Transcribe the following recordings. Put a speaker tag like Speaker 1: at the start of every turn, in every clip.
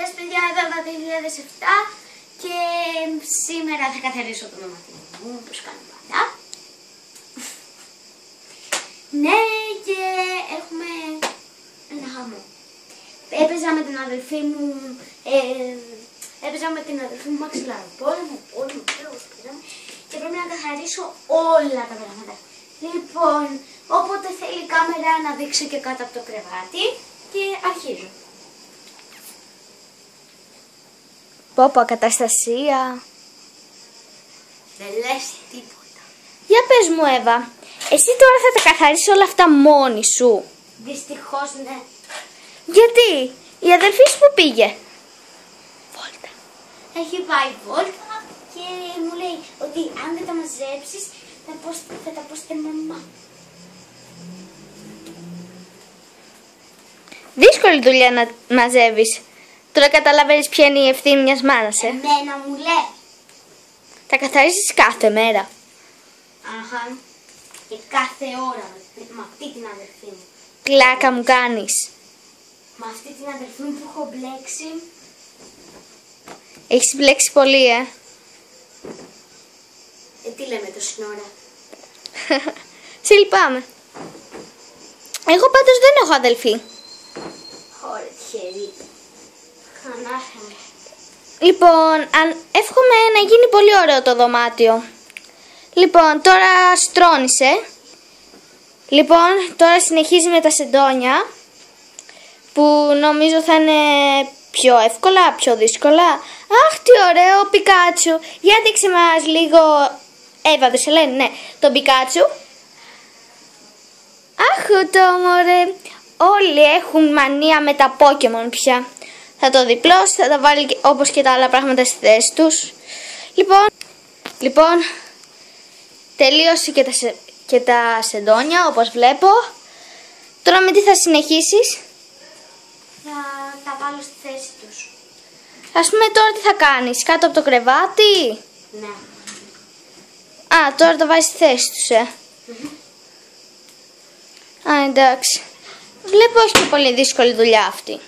Speaker 1: Γεια σας παιδιά, εδώ το 2007 και σήμερα θα καθαρίσω το δωμάτιο μου, όπως κάνω πάντα. Ναι, και έχουμε ένα χαμό. Έπαιζα με την αδελφή μου, πόλεμο, και πρέπει να καθαρίσω όλα τα πράγματα. Λοιπόν, όποτε θέλει η κάμερα να δείξω και κάτω από το κρεβάτι και αρχίζω.
Speaker 2: Πόπο, καταστασία.
Speaker 1: Δεν λες τίποτα.
Speaker 2: Για πες μου, Εύα, εσύ τώρα θα τα καθαρίσεις όλα αυτά μόνη σου?
Speaker 1: Δυστυχώς ναι.
Speaker 2: Γιατί? Η αδελφή σου που πήγε? Βόλτα.
Speaker 1: Έχει πάει βόλτα και μου λέει ότι αν δεν τα μαζέψεις θα τα πω στη μαμά.
Speaker 2: Δύσκολη δουλειά να μαζεύεις. Τώρα καταλαβαίνεις ποια είναι η ευθύνη μιας μάνας,
Speaker 1: Εμένα μου λέει.
Speaker 2: Τα καθαρίζεις κάθε μέρα.
Speaker 1: Αχα. Και κάθε ώρα με αυτή την αδελφή μου.
Speaker 2: Πλάκα μου κάνεις.
Speaker 1: Με αυτή την αδελφή μου που έχω μπλέξει.
Speaker 2: Έχεις μπλέξει πολύ,
Speaker 1: Τι λέμε τόση ώρα.
Speaker 2: Σε λυπάμαι. Εγώ πάντως δεν έχω αδελφή.
Speaker 1: Ωραία, τυχερή. Ανάχαμα.
Speaker 2: Λοιπόν, εύχομαι να γίνει πολύ ωραίο το δωμάτιο. Λοιπόν, τώρα στρώνησε. Λοιπόν, τώρα συνεχίζει με τα σεντόνια, που νομίζω θα είναι πιο εύκολα, πιο δύσκολα. Αχ, τι ωραίο Πικάτσου. Για δείξε μας λίγο. Εύα, δεν σε λένε, ναι, τον Πικάτσου. Αχ, το μωρέ. Όλοι έχουν μανία με τα Pokemon πια. Θα το διπλώσει, θα τα βάλει όπως και τα άλλα πράγματα στη θέση τους. Λοιπόν, τελείωσε και τα σεντόνια, όπως βλέπω. Τώρα με τι θα συνεχίσεις?
Speaker 1: Θα τα βάλω στη θέση τους.
Speaker 2: Ας πούμε τώρα τι θα κάνεις, κάτω από το κρεβάτι?
Speaker 1: Ναι.
Speaker 2: Α, τώρα το βάζεις στη θέση τους, Α, εντάξει. Βλέπω όχι και πολύ δύσκολη δουλειά αυτή.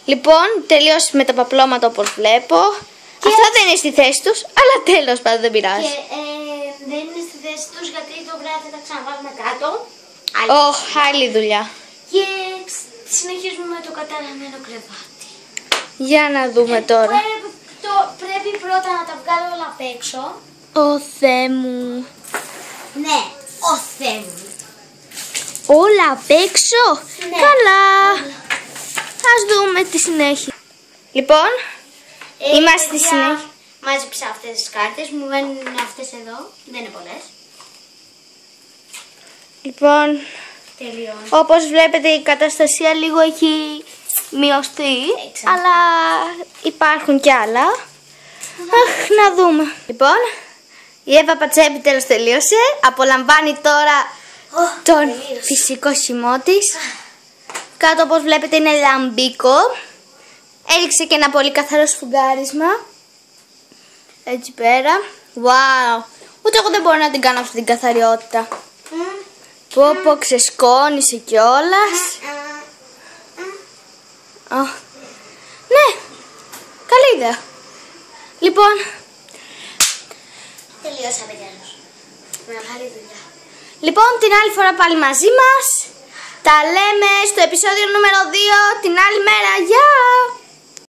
Speaker 2: Λοιπόν, τελείωσε με τα παπλώματα όπως βλέπω. Και αυτά δεν είναι στη θέση τους, αλλά τέλος πάντων δεν πειράζει.
Speaker 1: Και δεν είναι στη θέση τους γιατί το βράδυ θα τα ξαναβάλουμε κάτω.
Speaker 2: Άλλη δουλειά.
Speaker 1: Και συνεχίζουμε με το καταραμένο κρεβάτι.
Speaker 2: Για να δούμε τώρα.
Speaker 1: Πρέπει πρώτα να τα βγάλω όλα απ' έξω.
Speaker 2: Ω Θεέ μου.
Speaker 1: Ναι, ο Θεέ μου.
Speaker 2: Όλα απ' έξω?
Speaker 1: Ναι.
Speaker 2: Καλά. Ας δούμε τη συνέχεια. Λοιπόν, είμαστε στη συνέχεια.
Speaker 1: Μάζεψα αυτές τις κάρτες, μου μένουν αυτές εδώ, δεν είναι πολλές.
Speaker 2: Λοιπόν,
Speaker 1: Τελειώνει.
Speaker 2: όπως βλέπετε η καταστασία λίγο έχει μειωστεί, αλλά υπάρχουν κι άλλα. Αχ, να δούμε. Λοιπόν, η Εύα Πατσέπη τέλος τελείωσε. Απολαμβάνει τώρα τον φυσικό χυμό της. Κάτω όπως βλέπετε είναι λαμπίκο. Έριξε και ένα πολύ καθαρό σφουγγάρισμα. Έτσι πέρα. Wow. Ούτε εγώ δεν μπορώ να την κάνω αυτή την καθαριότητα. Πω, ξεσκόνησε κιόλας. Ναι, καλή ιδέα. Λοιπόν,
Speaker 1: Τελειώσαμε τέλος. Μεγάλη δουλειά.
Speaker 2: Λοιπόν, την άλλη φορά πάλι μαζί μας. Τα λέμε στο επεισόδιο νούμερο 2 την άλλη μέρα.